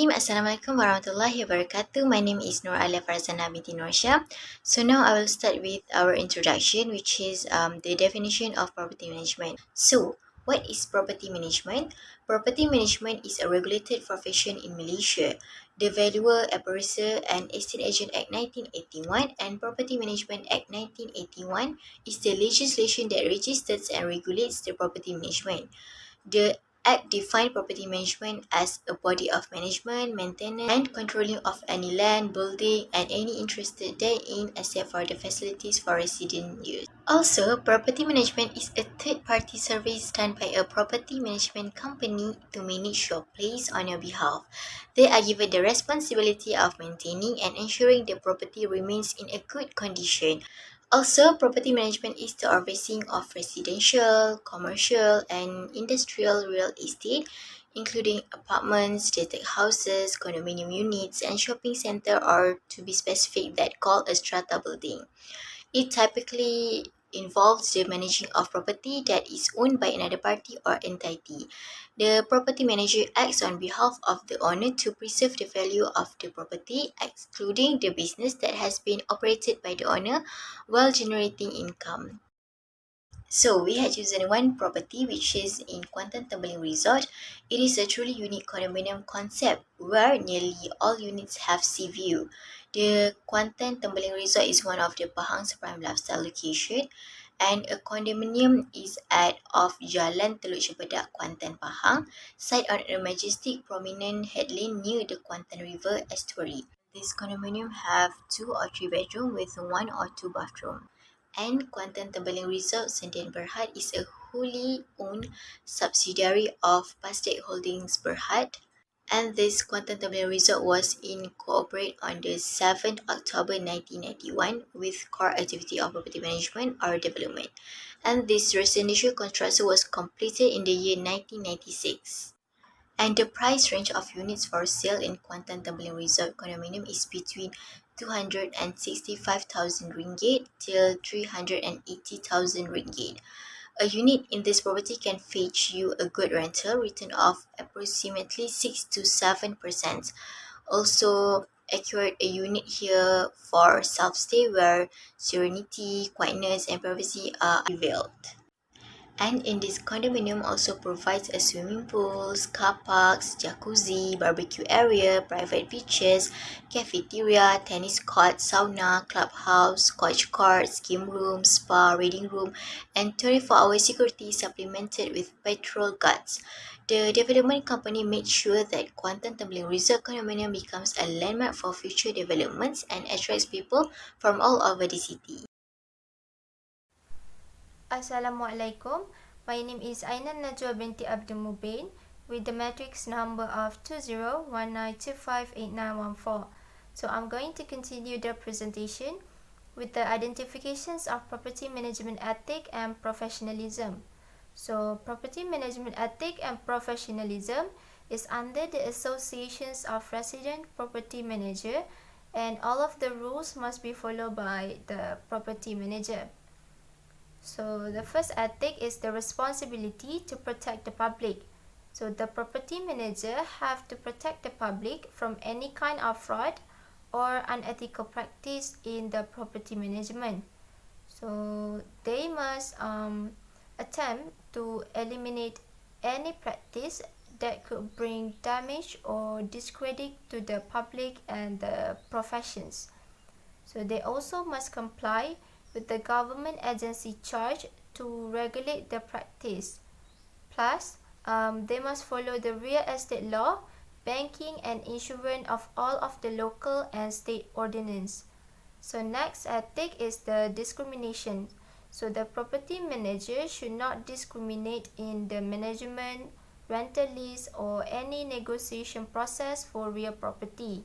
Bismillahirrahmanirrahim. Assalamualaikum warahmatullahi wabarakatuh. My name is Nur Alia Farzana binti Norsha. So now I will start with our introduction, which is the definition of property management. So, what is property management? Property management is a regulated profession in Malaysia. The Valuer, Appraiser and Estate Agent Act 1981 and Property Management Act 1981 is the legislation that registers and regulates the property management. The Act defined property management as a body of management, maintenance, and controlling of any land, building, and any interested therein except for the facilities for resident use. Also, property management is a third-party service done by a property management company to manage your place on your behalf. They are given the responsibility of maintaining and ensuring the property remains in a good condition. Also, property management is the overseeing of residential, commercial, and industrial real estate, including apartments, detached houses, condominium units, and shopping center, or to be specific, that called a strata building. It typically involves the managing of property that is owned by another party or entity. The property manager acts on behalf of the owner to preserve the value of the property, excluding the business that has been operated by the owner while generating income. So we had chosen one property which is in Kuantan Tembeling Resort. It is a truly unique condominium concept where nearly all units have sea view. The Kuantan Tembeling Resort is one of the Pahang's prime lifestyle location, and a condominium is at off Jalan Teluk Cempedak, Kuantan, Pahang, site on a majestic prominent headland near the Kuantan River estuary. This condominium have 2 or 3 bedroom with 1 or 2 bathroom. And Kuantan Tembeling Resort Sdn Berhad is a wholly owned subsidiary of Pastek Holdings Berhad, and this Kuantan Tembeling Resort was incorporated on the 7th October 1991 with core activity of property management or development, and this residential construction was completed in the year 1996. And the price range of units for sale in Kuantan Tembeling Resort condominium is between 265,000 ringgit till 380,000 ringgit. A unit in this property can fetch you a good rental return of approximately 6 to 7%. Also, accurate a unit here for self-stay where serenity, quietness, and privacy are availed. And in this condominium also provides a swimming pools, car parks, jacuzzi, barbecue area, private beaches, cafeteria, tennis court, sauna, clubhouse, coach courts, game room, spa, reading room, and 24-hour security supplemented with patrol guards. The development company made sure that Kuantan Tembeling Resort condominium becomes a landmark for future developments and attracts people from all over the city. Assalamualaikum. My name is Ainan Najwa binti Abdul Mubin with the matrix number of 2019258914. So I'm going to continue the presentation with the identifications of property management ethic and professionalism. So property management ethic and professionalism is under the associations of resident property manager, and all of the rules must be followed by the property manager. So the first ethic is the responsibility to protect the public. So the property manager have to protect the public from any kind of fraud or unethical practice in the property management. So they must attempt to eliminate any practice that could bring damage or discredit to the public and the professions. So they also must comply with the government agency charged to regulate the practice. Plus, they must follow the real estate law, banking and insurance of all of the local and state ordinance. So next ethic is the discrimination. So the property manager should not discriminate in the management, rental lease or any negotiation process for real property.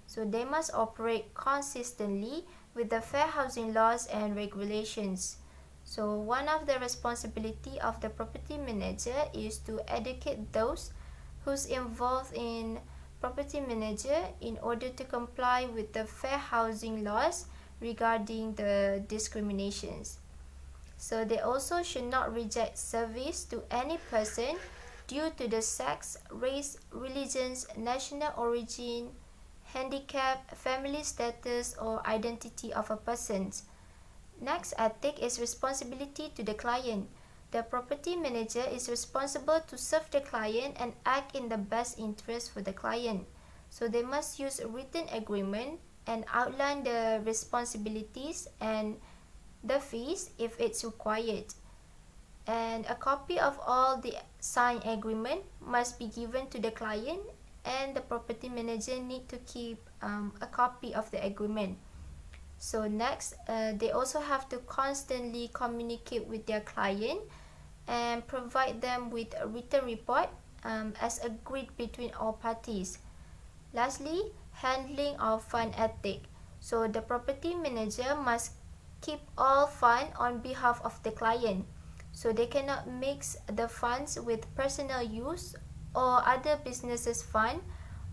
So they must operate consistently with the fair housing laws and regulations. So one of the responsibility of the property manager is to educate those who's involved in property manager in order to comply with the fair housing laws regarding the discriminations. So they also should not reject service to any person due to the sex, race, religions, national origin, handicap, family status, or identity of a person. Next ethic is responsibility to the client. The property manager is responsible to serve the client and act in the best interest for the client. So they must use a written agreement and outline the responsibilities and the fees if it's required. And a copy of all the signed agreement must be given to the client, and the property manager need to keep a copy of the agreement. So next, they also have to constantly communicate with their client and provide them with a written report as agreed between all parties. Lastly, handling of fund ethic. So the property manager must keep all fund on behalf of the client. So they cannot mix the funds with personal use or other businesses fund,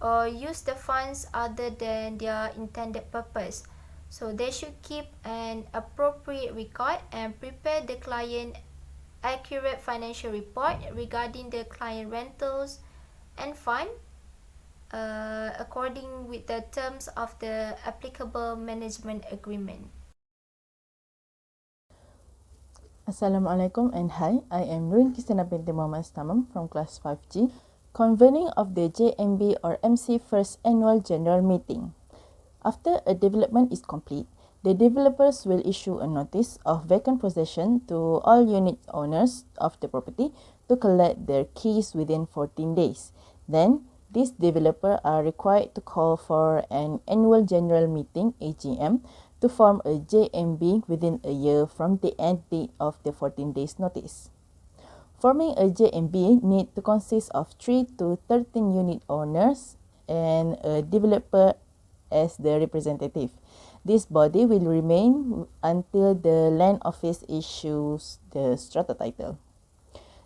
or use the funds other than their intended purpose. So they should keep an appropriate record and prepare the client accurate financial report regarding the client rentals and fund according with the terms of the applicable management agreement. Assalamualaikum and hi, I am Nurin Kisana binti Muhammad Tamam from class 5G, convening of the JMB or MC First Annual General Meeting. After a development is complete, the developers will issue a notice of vacant possession to all unit owners of the property to collect their keys within 14 days. Then, these developers are required to call for an annual general meeting AGM to form a JMB within a year from the end date of the 14 days notice. Forming a JMB need to consist of 3 to 13 unit owners and a developer as the representative. This body will remain until the Land Office issues the strata title.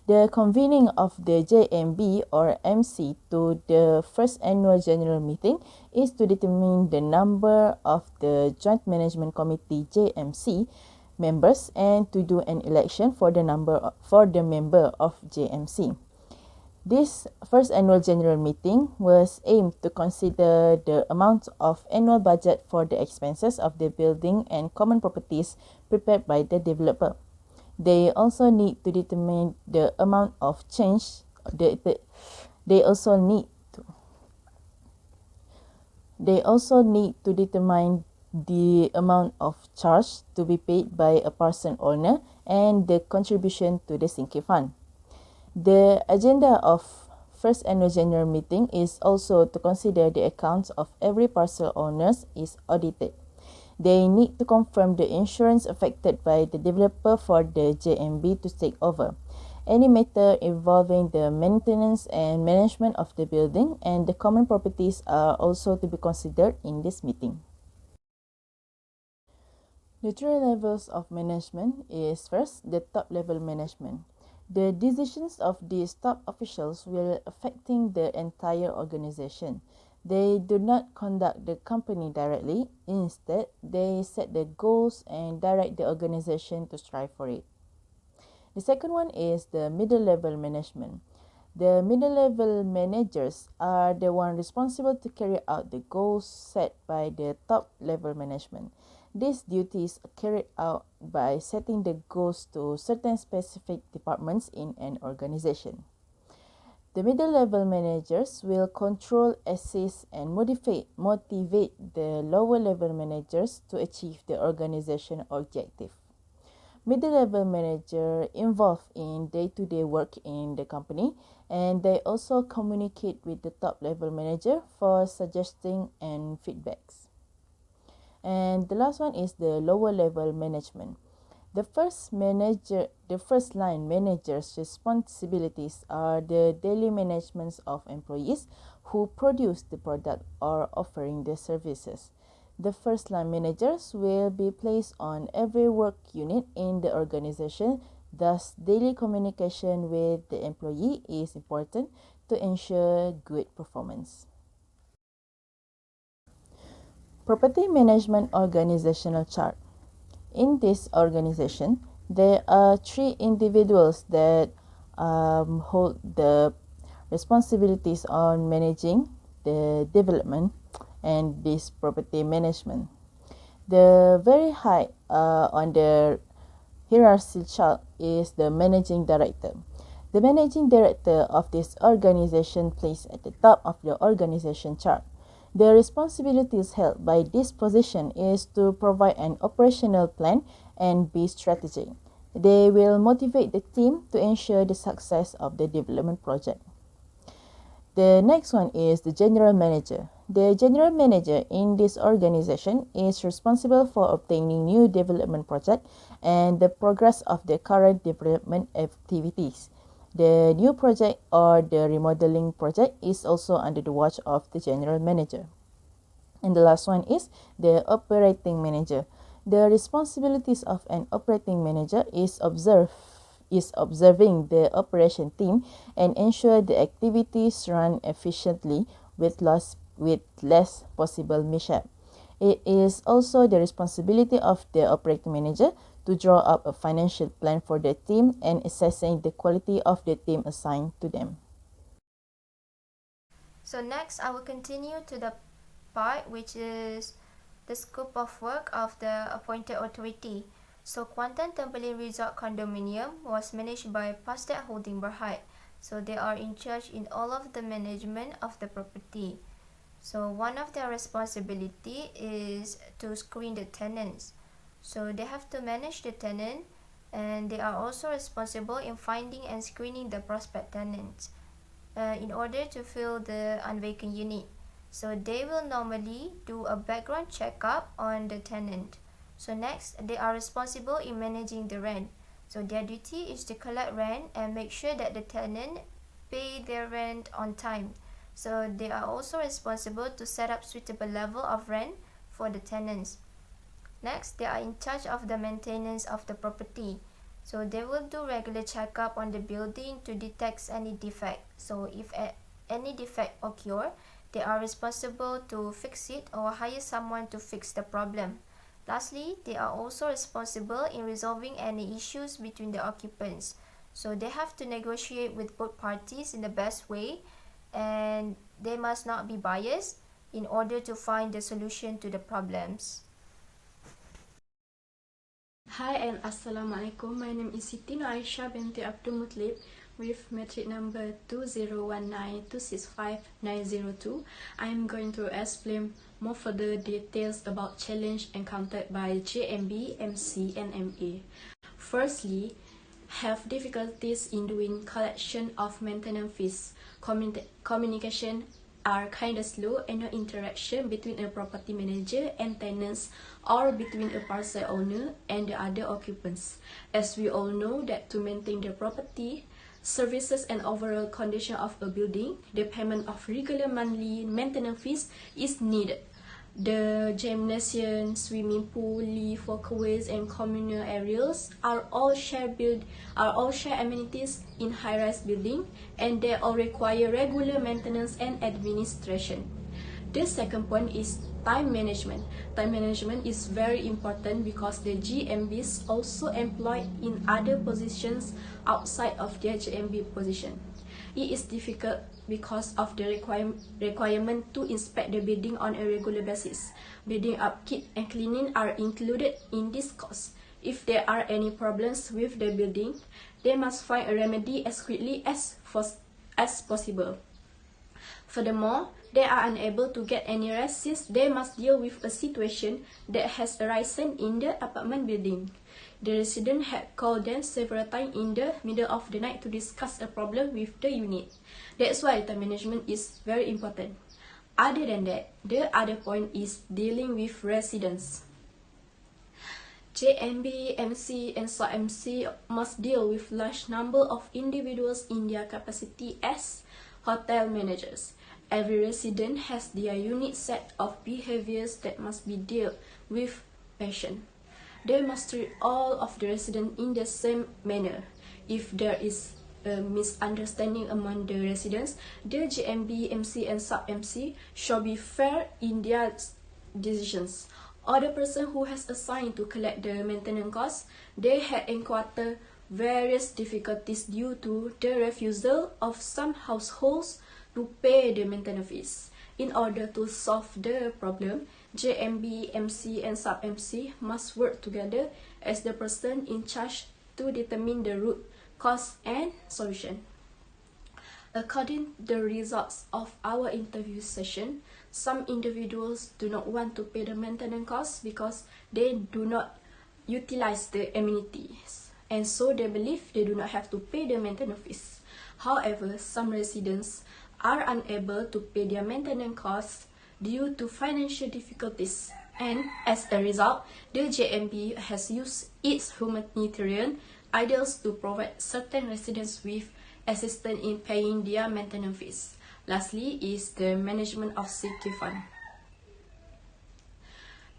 The convening of the JMB or MC to the first annual general meeting is to determine the number of the Joint Management Committee JMC members and to do an election for the member of JMC. This first annual general meeting was aimed to consider the amount of annual budget for the expenses of the building and common properties prepared by the developer. They also need to determine the amount of change. They also need to determine the amount of charge to be paid by a person owner and the contribution to the sinking fund. The agenda of first annual general meeting is also to consider the accounts of every parcel owners is audited. They need to confirm the insurance affected by the developer for the JMB to take over. Any matter involving the maintenance and management of the building and the common properties are also to be considered in this meeting. The 3 levels of management is first, the top level management. The decisions of these top officials will affecting the entire organization. They do not conduct the company directly. Instead, they set the goals and direct the organization to strive for it. The second one is the middle level management. The middle level managers are the one responsible to carry out the goals set by the top level management. These duties are carried out by setting the goals to certain specific departments in an organization. The middle level managers will control, assist, and motivate the lower level managers to achieve the organization objective. Middle level manager involved in day-to-day work in the company, and they also communicate with the top level manager for suggesting and feedbacks. And the last one is the lower level management. The first line manager's responsibilities are the daily management of employees who produce the product or offering the services. The first line managers will be placed on every work unit in the organization. Thus, daily communication with the employee is important to ensure good performance. Property Management Organizational Chart. In this organization, there are 3 individuals that hold the responsibilities on managing the development and this property management. The very high on the hierarchy chart is the managing director. The managing director of this organization placed at the top of the organization chart. The responsibilities held by this position is to provide an operational plan and be strategic. They will motivate the team to ensure the success of the development project. The next one is the general manager. The general manager in this organization is responsible for obtaining new development project and the progress of the current development activities. The new project or the remodeling project is also under the watch of the general manager. And the last one is the operating manager. The responsibilities of an operating manager is observing the operation team and ensure the activities run efficiently with less possible mishap. It is also the responsibility of the operating manager to draw up a financial plan for the team and assessing the quality of the team assigned to them. So next, I will continue to the part which is the scope of work of the appointed authority. So Kuantan Tembeling Resort Condominium was managed by Pasdat Holding Berhad. So they are in charge in all of the management of the property. So one of their responsibility is to screen the tenants. So they have to manage the tenant, and they are also responsible in finding and screening the prospect tenants in order to fill the unvacant unit. So they will normally do a background checkup on the tenant. So next, they are responsible in managing the rent. So their duty is to collect rent and make sure that the tenant pay their rent on time. So they are also responsible to set up suitable level of rent for the tenants. Next, they are in charge of the maintenance of the property. So they will do regular checkup on the building to detect any defect. So if any defect occur, they are responsible to fix it or hire someone to fix the problem. Lastly, they are also responsible in resolving any issues between the occupants. So they have to negotiate with both parties in the best way, and they must not be biased in order to find the solution to the problems. Hi and Assalamualaikum. My name is Siti Aisha binti Abdul Mutlib with metric number 2019265902. I am going to explain more further details about challenge encountered by JMB, MC and MA. Firstly, have difficulties in doing collection of maintenance fees. Communication are kind of slow, and no interaction between a property manager and tenants or between a parcel owner and the other occupants. As we all know that to maintain the property, services and overall condition of a building, the payment of regular monthly maintenance fees is needed. The gymnasium, swimming pool, lift, walkways, and communal areas are all shared amenities in high-rise building, and they all require regular maintenance and administration. The second point is time management. Time management is very important because the GMBs also employed in other positions outside of their GMB position. It is difficult because of the requirement to inspect the building on a regular basis. Building upkeep and cleaning are included in this cost. If there are any problems with the building, they must find a remedy as quickly as possible. Furthermore, they are unable to get any rest since they must deal with a situation that has arisen in the apartment building. The resident had called them several times in the middle of the night to discuss a problem with the unit. That's why time management is very important. Other than that, the other point is dealing with residents. JMB, MC, and sub-MC must deal with large number of individuals in their capacity as hotel managers. Every resident has their unique set of behaviors that must be dealt with patient. They must treat all of the residents in the same manner. If there is a misunderstanding among the residents, the GMB, MC, and sub-MC shall be fair in their decisions. Or the person who has assigned to collect the maintenance costs, they had encountered various difficulties due to the refusal of some households to pay the maintenance fees. In order to solve the problem, JMB, MC, and sub-MC must work together as the person in charge to determine the root cause and solution. According to the results of our interview session, some individuals do not want to pay the maintenance costs because they do not utilize the amenities, and so they believe they do not have to pay the maintenance fees. However, some residents are unable to pay their maintenance costs due to financial difficulties, and as a result, the JMB has used its humanitarian ideals to provide certain residents with assistance in paying their maintenance fees. Lastly is the management of sinking fund.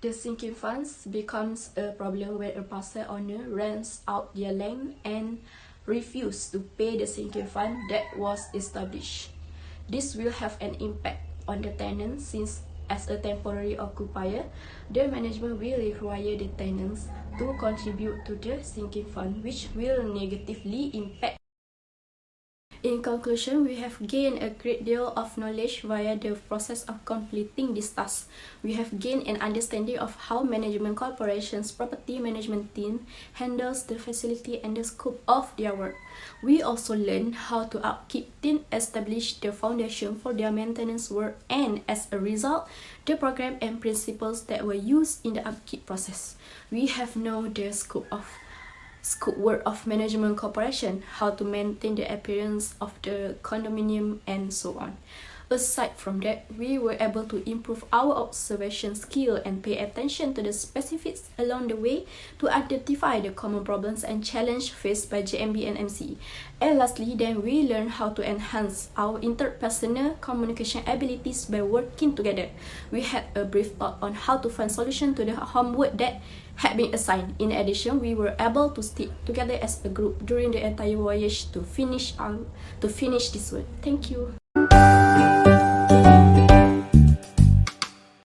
The sinking funds becomes a problem when a parcel owner rents out their land and refuses to pay the sinking fund that was established. This will have an impact on the tenant since as a temporary occupier, the management will require the tenants to contribute to the sinking fund, which will negatively impact. In conclusion, we have gained a great deal of knowledge via the process of completing this task. We have gained an understanding of how Management Corporation's property management team handles the facility and the scope of their work. We also learned how to upkeep team establish the foundation for their maintenance work, and as a result, the program and principles that were used in the upkeep process. We have known the scope work of Management Corporation, how to maintain the appearance of the condominium, and so on. Aside from that, we were able to improve our observation skill and pay attention to the specifics along the way to identify the common problems and challenges faced by JMB and MC. And lastly, then we learned how to enhance our interpersonal communication abilities by working together. We had a brief thought on how to find solution to the homework that had been assigned. In addition, we were able to stick together as a group during the entire voyage to finish this work. Thank you.